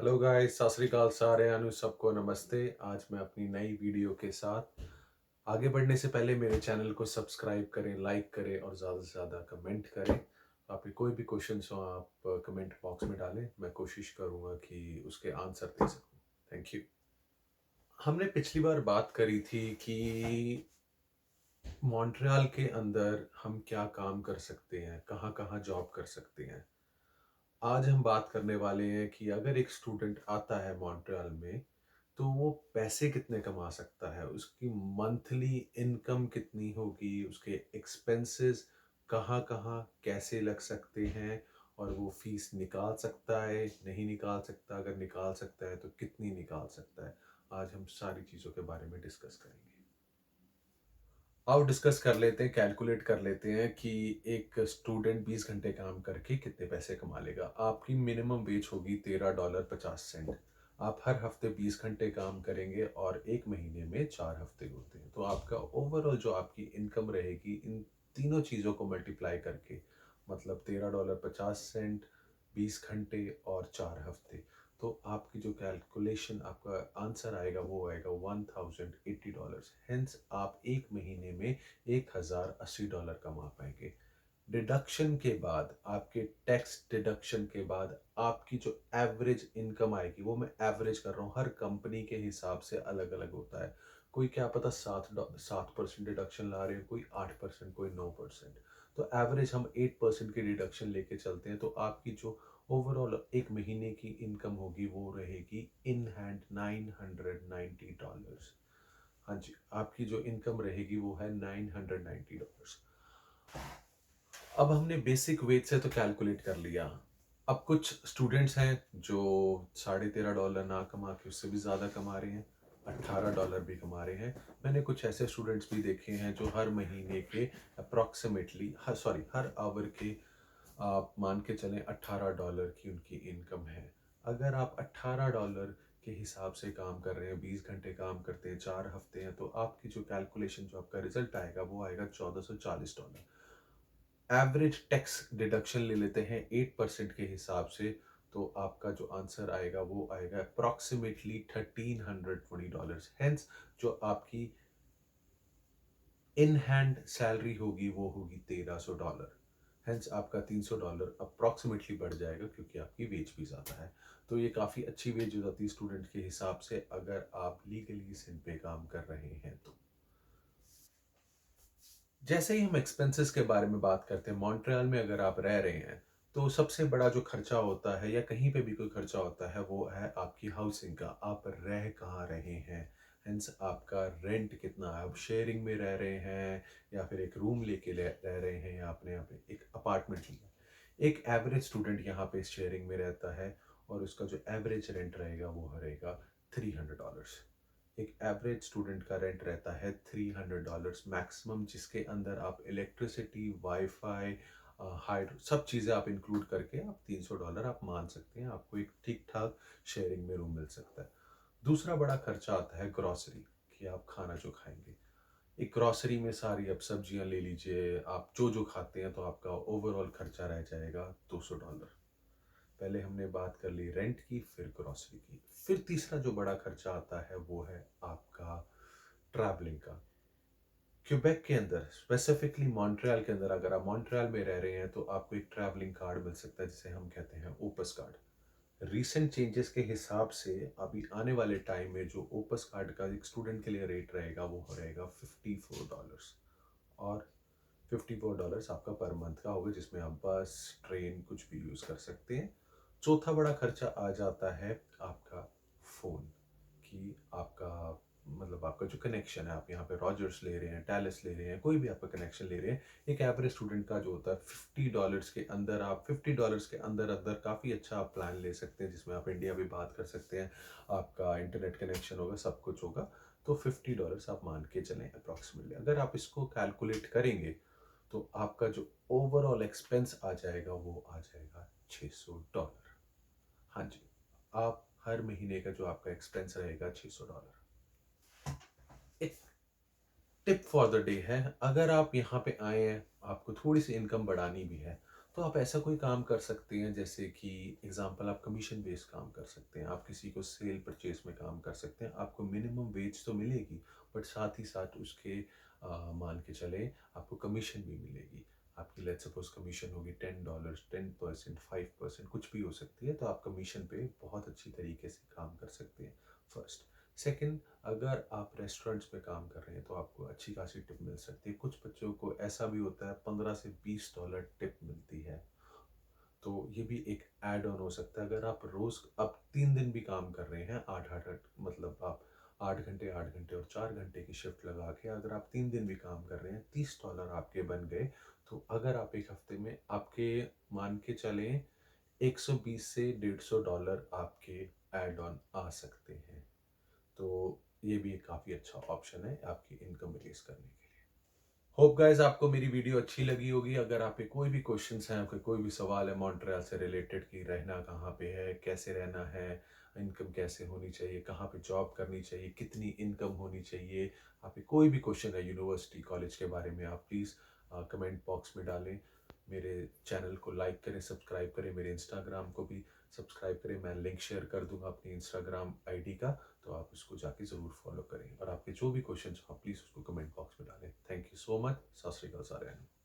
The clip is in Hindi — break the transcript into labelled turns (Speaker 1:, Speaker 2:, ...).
Speaker 1: हेलो गाइस, सत श्री अकाल सारे अनु सबको नमस्ते। आज मैं अपनी नई वीडियो के साथ आगे बढ़ने से पहले मेरे चैनल को सब्सक्राइब करें, लाइक करें और ज़्यादा से ज़्यादा कमेंट करें। आपके कोई भी क्वेश्चंस हो आप कमेंट बॉक्स में डालें, मैं कोशिश करूँगा कि उसके आंसर दे सकूँ। Thank you. हमने पिछली बार बात करी थी कि मॉन्ट्रियल के अंदर हम क्या काम कर सकते हैं, कहाँ कहाँ जॉब कर सकते हैं। आज हम बात करने वाले हैं कि अगर एक स्टूडेंट आता है मॉन्ट्रियल में तो वो पैसे कितने कमा सकता है, उसकी मंथली इनकम कितनी होगी, उसके एक्सपेंसेस कहाँ कहाँ कैसे लग सकते हैं और वो फीस निकाल सकता है नहीं निकाल सकता, अगर निकाल सकता है तो कितनी निकाल सकता है। आज हम सारी चीज़ों के बारे में डिस्कस करेंगे। आओ डिस्कस कर लेते हैं, कैलकुलेट कर लेते हैं कि एक स्टूडेंट 20 घंटे काम करके कितने पैसे कमा लेगा। आपकी मिनिमम वेज होगी $13.50। आप हर हफ्ते 20 घंटे काम करेंगे और एक महीने में 4 हफ्ते होते हैं, तो आपका ओवरऑल जो आपकी इनकम रहेगी इन तीनों चीज़ों को मल्टीप्लाई करके, मतलब $13.50, 20 घंटे और 4 हफ्ते, तो आपकी जो कैलकुलेशन आपका आंसर आएगा वो आएगा $1080। हेंस आप एक महीने में $1080 कमा पाएंगे। डिडक्शन के बाद, आपके टैक्स डिडक्शन के बाद आपकी जो एवरेज इनकम आएगी, वो मैं एवरेज कर रहा हूँ, हर कंपनी के हिसाब से अलग अलग होता है। कोई क्या पता 7% डिडक्शन ला रहे हैं, कोई 8%, कोई 9%। तो एवरेज हम 8% की डिडक्शन लेके चलते हैं, तो आपकी जो ओवरऑल एक महीने की इनकम होगी वो रहेगी इन हैंड $990। हाँ जी, आपकी जो इनकम रहेगी वो है $990। अब हमने बेसिक वेज से तो कैलकुलेट कर लिया। अब कुछ स्टूडेंट्स हैं जो $13.5 ना कमा के उससे भी ज़्यादा कमा रहे हैं, $18 भी कमा रहे हैं। मैंने कुछ ऐसे स्टूडेंट्स भी देखे हैं जो हर महीने के अप्रॉक्सीमेटली हर आवर के आप मान के चलें $18 की उनकी इनकम है। अगर आप $18 के हिसाब से काम कर रहे हैं, 20 घंटे काम करते हैं, 4 हफ्ते हैं, तो आपकी जो कैलकुलेशन, जो आपका रिजल्ट आएगा वो आएगा $1440। एवरेज टैक्स डिडक्शन ले लेते हैं 8% के हिसाब से, तो आपका जो आंसर आएगा वो आएगा अप्रॉक्सीमेटली $1320। हेंस जो आपकी इन हैंड सैलरी होगी वो होगी $1300। हेंस आपका $300 अप्रॉक्सीमेटली बढ़ जाएगा क्योंकि आपकी वेज भी ज़्यादा है। तो ये काफ़ी अच्छी वेज हो जाती है स्टूडेंट के हिसाब से, अगर आप लीगली इस इन पे काम कर रहे हैं तो। जैसे ही हम एक्सपेंसेस के बारे में बात करते हैं, मॉन्ट्रियल में अगर आप रह रहे हैं तो सबसे बड़ा जो खर्चा होता है या कहीं पे भी कोई खर्चा होता है वो है आपकी हाउसिंग का। आप रह कहाँ रहे हैं, हेंस आपका रेंट कितना है, आप शेयरिंग में रह रहे हैं या फिर एक रूम लेके रह रहे हैं या आपने यहाँ पे एक अपार्टमेंट लिया। एक एवरेज स्टूडेंट यहाँ पे शेयरिंग में रहता है और उसका जो एवरेज रेंट रहेगा वो रहेगा $300। एक एवरेज स्टूडेंट का रेंट रहता है $300 मैक्सिमम, जिसके अंदर आप इलेक्ट्रिसिटी, वाईफाई, हाइड्रो, सब चीज़ें आप इंक्लूड करके आप $300 आप मान सकते हैं, आपको एक ठीक ठाक शेयरिंग में रूम मिल सकता है। दूसरा बड़ा खर्चा आता है ग्रॉसरी, कि आप खाना जो खाएंगे। एक ग्रॉसरी में सारी अब सब्जियां ले लीजिए, आप जो जो खाते हैं, तो आपका ओवरऑल खर्चा रह जाएगा $200। पहले हमने बात कर ली रेंट की, फिर ग्रोसरी की, फिर तीसरा जो बड़ा खर्चा आता है वो है आपका ट्रैवलिंग का। क्यूबेक के अंदर, स्पेसिफिकली मॉन्ट्रियल के अंदर, अगर आप मॉन्ट्रियल में रह रहे हैं तो आपको एक ट्रैवलिंग कार्ड मिल सकता है जिसे हम कहते हैं ओपस कार्ड। रीसेंट चेंजेस के हिसाब से अभी आने वाले टाइम में जो ओपस कार्ड का एक स्टूडेंट के लिए रेट रहेगा वो रहेगा $54। और $54 आपका पर मंथ का होगा, जिसमें आप बस, ट्रेन कुछ भी यूज़ कर सकते हैं। चौथा बड़ा खर्चा आ जाता है आपका फ़ोन, कि आपका मतलब आपका जो कनेक्शन है, आप यहाँ पे रॉजर्स ले रहे हैं, टैलिस ले रहे हैं, कोई भी आपका कनेक्शन ले रहे हैं। एक एवरेज स्टूडेंट का जो होता है $50 के अंदर, आप $50 के अंदर अंदर काफ़ी अच्छा आप प्लान ले सकते हैं, जिसमें आप इंडिया भी बात कर सकते हैं, आपका इंटरनेट कनेक्शन होगा, सब कुछ होगा। तो $50 आप मान के चलें अप्रॉक्सीमेटली। अगर आप इसको कैलकुलेट करेंगे तो आपका जो ओवरऑल एक्सपेंस आ जाएगा वो आ जाएगा $600। हाँ जी, आप हर महीने का जो आपका एक्सपेंस रहेगा $600। एक टिप फॉर द डे है, अगर आप यहाँ पे आए हैं, आपको थोड़ी सी इनकम बढ़ानी भी है, तो आप ऐसा कोई काम कर सकते हैं, जैसे कि एग्ज़ाम्पल आप कमीशन बेस्ड काम कर सकते हैं, आप किसी को सेल परचेज़ में काम कर सकते हैं। आपको मिनिमम वेज तो मिलेगी, बट साथ ही साथ उसके मान के चलें आपको कमीशन भी मिलेगी। आपकी लेट्स सपोज़ कमीशन होगी $10, 10%, 5% कुछ भी हो सकती है, तो आप कमीशन पे बहुत अच्छी तरीके से काम कर सकते हैं, फर्स्ट। सेकंड, अगर आप रेस्टोरेंट्स में काम कर रहे हैं तो आपको अच्छी खासी टिप मिल सकती है। कुछ बच्चों को ऐसा भी होता है, 15 से $20 टिप मिलती है। तो ये भी एक ऐड ऑन हो सकता है। अगर आप रोज़ आप 3 दिन भी काम कर रहे हैं 8-8 मतलब आप 8 घंटे 8 घंटे और 4 घंटे की शिफ्ट लगा के अगर आप 3 दिन भी काम कर रहे हैं, $30 आपके बन गए। तो अगर आप 1 हफ्ते में आपके मान के चलें 120 से $150 आपके ऐड ऑन आ सकते हैं। तो ये भी एक काफ़ी अच्छा ऑप्शन है आपकी इनकम रिलीज़ करने के लिए। होप गाइस आपको मेरी वीडियो अच्छी लगी होगी। अगर आप पे कोई भी क्वेश्चंस हैं, आपके कोई भी सवाल है मॉन्ट्रियल से रिलेटेड कि रहना कहाँ पे है, कैसे रहना है, इनकम कैसे होनी चाहिए, कहाँ पे जॉब करनी चाहिए, कितनी इनकम होनी चाहिए, आप पे कोई भी क्वेश्चन है यूनिवर्सिटी कॉलेज के बारे में, आप प्लीज़ कमेंट बॉक्स में डालें। मेरे चैनल को लाइक करें, सब्सक्राइब करें, मेरे इंस्टाग्राम को भी सब्सक्राइब करें। मैं लिंक शेयर कर दूंगा अपनी इंस्टाग्राम आईडी का, तो आप उसको जाके ज़रूर फॉलो करें। और आपके जो भी क्वेश्चन हो आप प्लीज़ उसको कमेंट बॉक्स में डालें। Thank you so much. सत श्री अकाल साਰਿਆਂ ਨੂੰ।